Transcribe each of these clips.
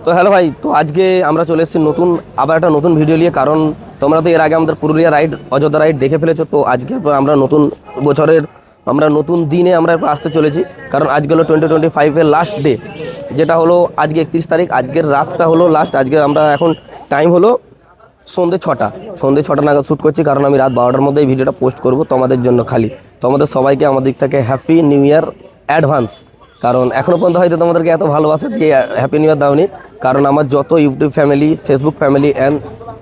তো হ্যালো ভাই, তো আজকে আমরা চলে এসেছি আবার একটা নতুন ভিডিও নিয়ে। কারণ তোমরা তো এর আগে আমাদের পুরুলিয়া রাইড, অযোধ্যা রাইড দেখে ফেলেছো। তো আজকে আমরা নতুন বছরের, আমরা নতুন দিনে আমরা আসতে চলেছি। কারণ আজকে হলো 2025-এর লাস্ট ডে, যেটা হলো আজকে 31 তারিখ। আজকের রাতটা হলো লাস্ট। আজকে আমরা এখন টাইম হলো সন্ধ্যে ছটা নাগাদ শ্যুট করছি। কারণ আমি রাত 12টার মধ্যে এই ভিডিওটা পোস্ট করবো তোমাদের জন্য, খালি তোমাদের সবাইকে আমার দিক থেকে হ্যাপি নিউ ইয়ার অ্যাডভান্স। কারণ এখনও পর্যন্ত হয়তো তোমাদেরকে এত ভালোবাসা দিয়ে হ্যাপি নিউ ইয়ার দাওনি। কারণ আমার যত YouTube family, Facebook family and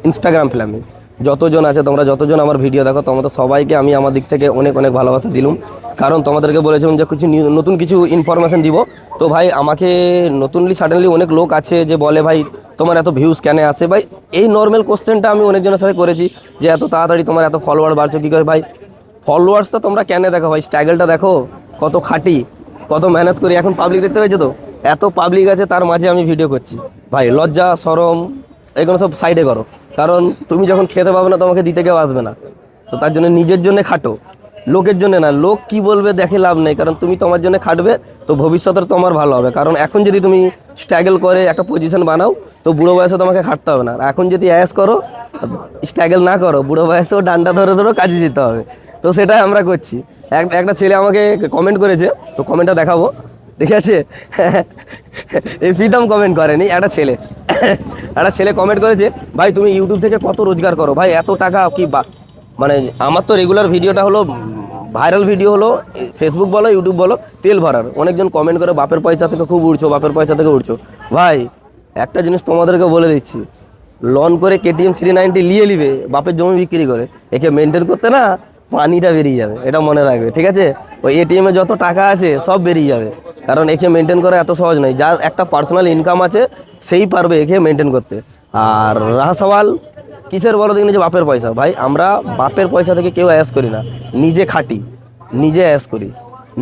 Instagram family যতজন আছে, তোমরা যতজন আমার ভিডিও দেখো, তোমাদের সবাইকে আমি আমার দিক থেকে অনেক অনেক ভালোবাসা দিলুম। কারণ তোমাদেরকে বলেছিলাম যে নতুন কিছু ইনফরমেশান দিব। তো ভাই আমাকে সাডেনলি অনেক লোক আছে যে বলে, ভাই তোমার এত ভিউজ কেন আসে? ভাই এই নর্মাল কোশ্চেনটা আমি অনেকজনের সাথে করেছি, যে এত তাড়াতাড়ি তোমার এত ফলোয়ার বাড়ছে কী করে? ভাই ফলোয়ার্সটা তোমরা কেন দেখো? ভাই স্ট্রাগলটা দেখো, কত খাটি, কত মেহনত করি। এখন পাবলিক দেখতে পেয়েছো তো, এত পাবলিক আছে, তার মাঝে আমি ভিডিও করছি। ভাই লজ্জা শরম এগুলো সব সাইডে করো। কারণ তুমি যখন খেতে পাবে না, তোমাকে দিতে কেউ আসবে না। তো তার জন্য নিজের জন্য খাটো, লোকের জন্য না। লোক কি বলবে দেখে লাভ নেই। কারণ তুমি তোমার জন্য খাটবে, তো ভবিষ্যতের তোমার ভালো হবে। কারণ এখন যদি তুমি স্ট্রাগল করে একটা পজিশন বানাও, তো বুড়ো বয়সে তোমাকে খাটতে হবে না। আর এখন যদি অ্যাস করো, স্ট্রাগল না করো, বুড়ো বয়সেও ডান্ডা ধরে ধরে কাজে যেতে হবে। তো সেটাই আমরা করছি। একটা ছেলে আমাকে কমেন্ট করেছে, তো কমেন্টটা দেখাবো, ঠিক আছে? এই প্রীতম কমেন্ট করেনি, একটা ছেলে কমেন্ট করেছে, ভাই তুমি ইউটিউব থেকে কত রোজগার করো? ভাই এত টাকা কি মানে আমার তো রেগুলার ভিডিওটা হলো, ভাইরাল ভিডিও হলো, ফেসবুক বলো ইউটিউব বলো, তেল ভরার। অনেকজন কমেন্ট করে বাপের পয়সা থেকে খুব উঠছো, বাপের পয়সা থেকে উঠছো। ভাই একটা জিনিস তোমাদেরকে বলে দিচ্ছি, লোন করে KTM 390 নিবে, বাপের জমি বিক্রি করে, একে মেনটেন করতে না পানিটা বেরিয়ে যাবে, এটা মনে রাখবে, ঠিক আছে? ওই ATM-এ যত টাকা আছে সব বেরিয়ে যাবে। কারণ একে মেনটেন করা এত সহজ নয়। যার একটা পার্সোনাল ইনকাম আছে সেই পারবে একে মেনটেন করতে। আর রাহা সওয়াল কিসের বলো দেখি, যে বাপের পয়সা। ভাই আমরা বাপের পয়সা থেকে কেউ অ্যাশ করি না, নিজে খাটি, নিজে অ্যাশ করি,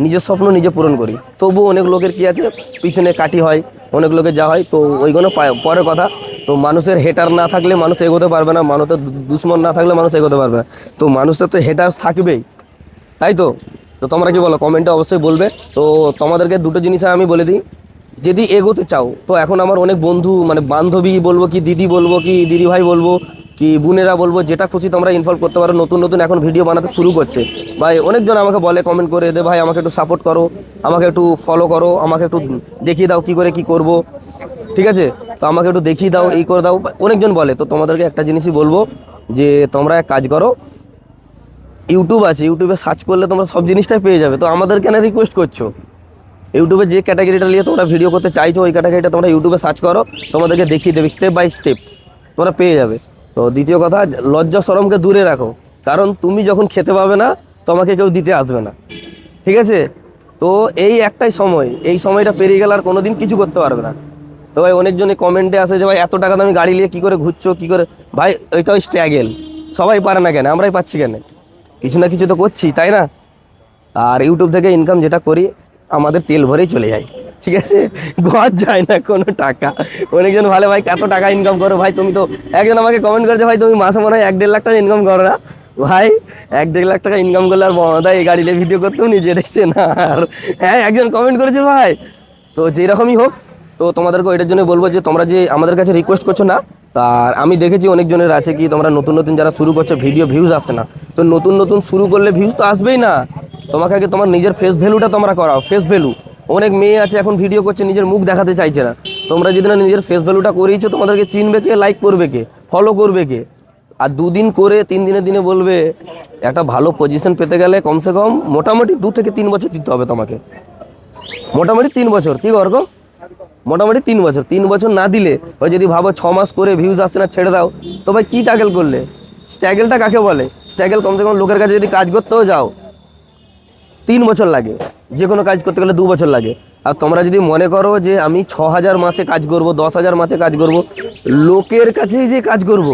নিজের স্বপ্ন নিজে পূরণ করি। তবু অনেক লোকের কি আছে, পিছনে কাটি হয়, অনেক লোকের যা হয়। তো ওইগুলো পরের কথা। তো মানুষের হেটার না থাকলে মানুষ এগোতে পারবে না, মানুষের দুশ্মন না থাকলে মানুষ এগোতে পারবে না। তো মানুষের তো হেটার্স থাকবেই, তাই তো? তো তোমরা কি বলো? কমেন্টে অবশ্যই বলবে। তো তোমাদেরকে দুটো জিনিস আমি বলে দিই, যদি এগোতে চাও, তো এখন আমার অনেক বন্ধু, মানে বান্ধবী বলবো কি, দিদি বলবো কি, দিদি ভাই বলবো কি, বোনেরা বলবো, যেটা খুশি তোমরা ইনভলভ করতে পারো। নতুন নতুন এখন ভিডিও বানাতে শুরু করছে। ভাই অনেকজন আমাকে বলে, কমেন্ট করে দে, ভাই আমাকে একটু সাপোর্ট করো, আমাকে একটু ফলো করো, আমাকে একটু দেখিয়ে দাও কি করে কি করব, ঠিক আছে? তো আমাকে একটু দেখিয়ে দাও, এই করে দাও, অনেকজন বলে। তো তোমাদেরকে একটা জিনিসই বলবো, যে তোমরা এক কাজ করো, ইউটিউব আছে, ইউটিউবে সার্চ করলে তোমরা সব জিনিসটাই পেয়ে যাবে। তো আমাদের কেন রিকোয়েস্ট করছো? ইউটিউবে যে ক্যাটাগরিটা নিয়ে তোমরা ভিডিও করতে চাইছো, ওই ক্যাটাগরিটা তোমরা ইউটিউবে সার্চ করো, তোমাদেরকে দেখিয়ে দেবে স্টেপ বাই স্টেপ, তোমরা পেয়ে যাবে। তো দ্বিতীয় কথা, লজ্জা শরমকে দূরে রাখো। কারণ তুমি যখন খেতে পাবে না, তোমাকে কেউ দিতে আসবে না, ঠিক আছে? তো এই একটাই সময়, এই সময়টা পেরিয়ে গেলে আর কোনোদিন কিছু করতে পারবে না। তো ভাই অনেকজনই কমেন্টে আসে যে, ভাই এত টাকা দামি গাড়ি নিয়ে কী করে ঘুরছো, কী করে? ভাই ওইটাও স্ট্রাগেল, সবাই পারে না কেন, আমরাই পাচ্ছি কেন? কিছু না কিছু তো করছি, তাই না? আর ইউটিউব থেকে ইনকাম যেটা করি, আমাদের তেল ভরেই চলে যায়, ঠিক আছে? ঘর যায় না কোনো টাকা। অনেকজন ভালো, ভাই এত টাকা ইনকাম করো, ভাই তুমি তো, একজন আমাকে কমেন্ট করেছে, ভাই তুমি মাসে মনে হয় 1-1.5 লাখ টাকা ইনকাম করো না? ভাই 1-1.5 লাখ টাকা ইনকাম করলে আর মমতা এই গাড়ি নিয়ে ভিডিও করতেও নিজে দেখছে না। আর হ্যাঁ, একজন কমেন্ট করেছে ভাই। তো যেরকমই হোক, তো তোমাদেরকে এটার জন্য বলবো যে তোমরা যে আমাদের কাছে রিকোয়েস্ট করছো না, আর আমি দেখেছি অনেকজনের আছে কি, তোমরা নতুন নতুন যারা শুরু করছো, ভিডিও ভিউজ আসছে না। তো নতুন নতুন শুরু করলে ভিউজ তো আসবেই না। তোমাকে আগে তোমার নিজের ফেস ভ্যালুটা তোমরা করাও, ফেস ভ্যালু। অনেক মেয়ে আছে এখন ভিডিও করছে, নিজের মুখ দেখাতে চাইছে না। তোমরা যদি না নিজের ফেস ভ্যালুটা করিয়েছো, তোমাদেরকে চিনবে কে, লাইক করবে কে, ফলো করবে কে? আর 2 দিন করে 3 দিনে দিনে বলবে। একটা ভালো পজিশন পেতে গেলে কমসে কম মোটামুটি 2 থেকে 3 বছর দিতে হবে তোমাকে, মোটামুটি 3 বছর। কি করো? মোটামুটি 3 বছর। 3 বছর না দিলে, ওই যদি ভাবো 6 মাস করে ভিউজ আসছে না, ছেড়ে দাও, তো ভাই কী ট্যাগেল করলে? স্ট্যাগেলটা কাকে বলে? স্ট্যাগেল কমসে কম লোকের কাছে যদি কাজ করতেও যাও 3 বছর লাগে, যে কোনো কাজ করতে গেলে 2 বছর লাগে। আর তোমরা যদি মনে করো যে আমি 6,000 মাসে কাজ করব, 10,000 মাসে কাজ করব, লোকের কাছেই যে কাজ করব,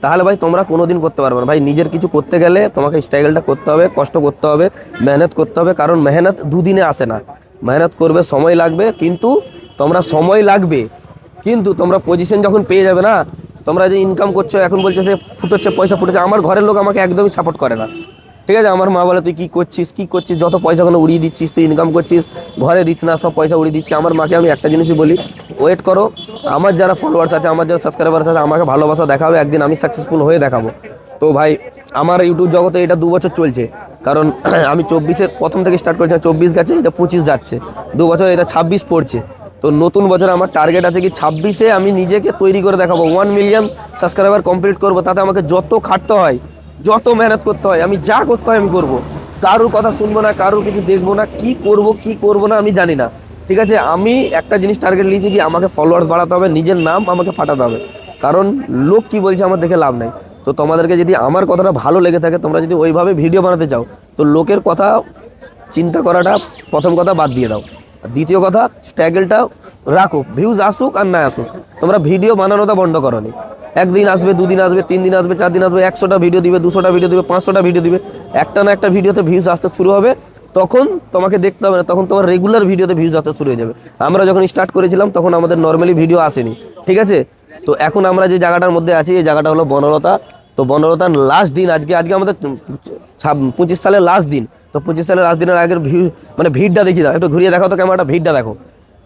তাহলে ভাই তোমরা কোনো দিন করতে পারবে না। ভাই নিজের কিছু করতে গেলে তোমাকে স্ট্রাগলটা করতে হবে, কষ্ট করতে হবে, মেহনত করতে হবে। কারণ মেহনত 2 দিনে আসে না, মেহনত করবে, সময় লাগবে। কিন্তু তোমরা পজিশন যখন পেয়ে যাবে না, তোমরা যে ইনকাম করছো, এখন বলছো সে ফুটোচ্ছে, পয়সা ফুটেছে, আমার ঘরের লোক আমাকে একদমই সাপোর্ট করে না। ঠিক আছে। আমার মা বলে তুই কী করছিস, যত পয়সাগুলো উড়িয়ে দিচ্ছিস, তুই ইনকাম করছিস, ঘরে দিচ্ছ না, সব পয়সা উড়িয়ে দিচ্ছি। আমার মাকে আমি একটা জিনিসই বলি, ওয়েট করো, আমার যারা ফলোয়ার্স আছে, আমার যারা সাবস্ক্রাইবার আছে, আমাকে ভালোবাসা দেখাবে, একদিন আমি সাকসেসফুল হয়ে দেখাবো। তো ভাই আমার ইউটিউব জগতে এটা 2 বছর চলছে, কারণ আমি 24-এর প্রথম থেকে স্টার্ট করেছিলাম, 24 গেছে, এটা 25 যাচ্ছে, 2 বছর, এটা 26 পড়ছে। তো নতুন বছর আমার টার্গেট আছে কি 26-এ আমি নিজেকে তৈরি করে দেখাবো, 1 মিলিয়ন সাবস্ক্রাইবার কমপ্লিট করবো। তাতে আমাকে যত খাটতে হয়, যত মেহনত করতে হয়, আমি যা করতে হয় আমি করবো। কারোর কথা শুনবো না, কারোর কিছু দেখবো না, কি করব না আমি জানি না। ঠিক আছে, আমি একটা জিনিস টার্গেট নিয়েছি কি আমাকে ফলোয়ার্স বাড়াতে হবে, নিজের নাম আমাকে ফাটাতে হবে, কারণ লোক কি বলছে আমার দেখে লাভ নাই। তো তোমাদেরকে যদি আমার কথাটা ভালো লেগে থাকে, তোমরা যদি ওইভাবে ভিডিও বানাতে চাও, তো লোকের কথা চিন্তা করাটা প্রথম কথা বাদ দিয়ে দাও। আর দ্বিতীয় কথা, স্ট্রাগলটা রাখো, ভিউজ আসুক আর না আসুক, তোমরা ভিডিও বানানোটা বন্ধ করো নি। একদিন আসবে, 2 দিন আসবে, 3 দিন আসবে, 4 দিন আসবে, 100টা ভিডিও দিবে, 200টা ভিডিও দিবে, 500টা ভিডিও দিবে, একটা না একটা ভিডিওতে ভিউজ আসতে শুরু হবে, তখন তোমাকে দেখতে হবে না, তখন তোমার রেগুলার ভিডিওতে ভিউজ আসতে শুরু হয়ে যাবে। আমরা যখন স্টার্ট করেছিলাম তখন আমাদের নর্মালি ভিডিও আসেনি, ঠিক আছে। তো এখন আমরা যে জায়গাটার মধ্যে আছি, এই জায়গাটা হলো বনলতা। তো বনলতার লাস্ট দিন আজকে আমাদের 25 সালের লাস্ট দিন। তো 25 সালের লাস্ট দিনের আগের মানে ভিড়টা দেখি দাও, একটু ঘুরিয়ে দেখো তো ক্যামেরাটা, ভিড়টা দেখো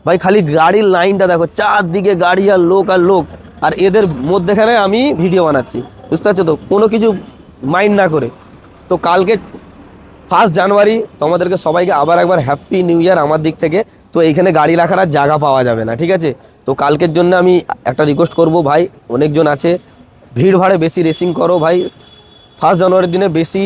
ভাই, খালি গাড়ির লাইনটা দেখো, চারদিকে গাড়ি আর লোক আর লোক। আর এদের মধ্যেখানে আমি ভিডিও বানাচ্ছি, বুঝতে পারছো তো, কোনো কিছু মাইন্ড না করে। তো কালকে 1 জানুয়ারি, তোমাদেরকে সবাইকে আবার একবার হ্যাপি নিউ ইয়ার আমার দিক থেকে। তো এইখানে গাড়ি রাখার আর জায়গা পাওয়া যাবে না, ঠিক আছে। তো কালকের জন্য আমি একটা রিকোয়েস্ট করব ভাই, অনেকজন আছে, ভিড় ভাড়ে বেশি রেসিং করো ভাই। 1 জানুয়ারির দিনে বেশি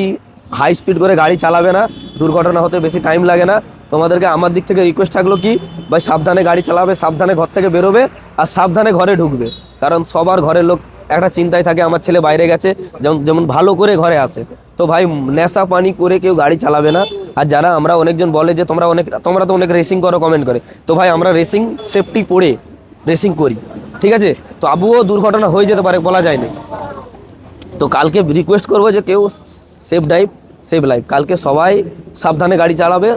হাই স্পিড করে গাড়ি চালাবে না, দুর্ঘটনা হতে বেশি টাইম লাগে না। তোমাদেরকে আমার দিক থেকে রিকোয়েস্ট থাকলো কি ভাই, সাবধানে গাড়ি চালাবে, সাবধানে ঘর থেকে বেরোবে, আর সাবধানে ঘরে ঢুকবে। কারণ সবার ঘরের লোক একটা চিন্তায় থাকে, আমার ছেলে বাইরে গেছে, যেমন ভালো করে ঘরে আসে। তো ভাই নেশা পানি করে কেউ গাড়ি চালাবে না। আর যারা আমরা অনেকজন বলে যে তোমরা তো অনেক রেসিং করো, কমেন্ট করে, তো ভাই আমরা রেসিং সেফটি পড়ে রেসিং করি, ঠিক আছে। তো আবুও দুর্ঘটনা হয়ে যেতে পারে, বলা যায় না। তো কালকে রিকোয়েস্ট করবো যে কেউ সেফ ড্রাইভ সেফ লাইফ, কালকে সবাই সাবধানে গাড়ি চালাবে,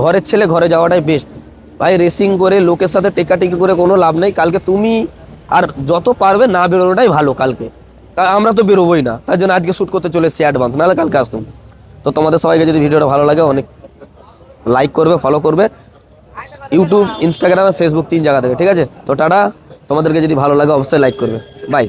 ঘরের ছেলে ঘরে যাওয়াটাই বেস্ট ভাই। রেসিং করে লোকের সাথে টেকাটেকি করে কোনো লাভ নেই। কালকে তুমি আর যত পারবে না বেরোনোটাই ভালো কালকে, কারণ আমরা তো বেরোবোই না, তার জন্য আজকে শ্যুট করতে চলে এসেছি অ্যাডভান্স, নাহলে কালকে আসতাম। তো তোমাদের সবাইকে যদি ভিডিওটা ভালো লাগে, অনেক লাইক করবে, ফলো করবে, ইউটিউব, ইনস্টাগ্রাম আর ফেসবুক 3 জায়গা থেকে, ঠিক আছে। তো টাটা, তোমাদেরকে যদি ভালো লাগে অবশ্যই লাইক করবে, বাই।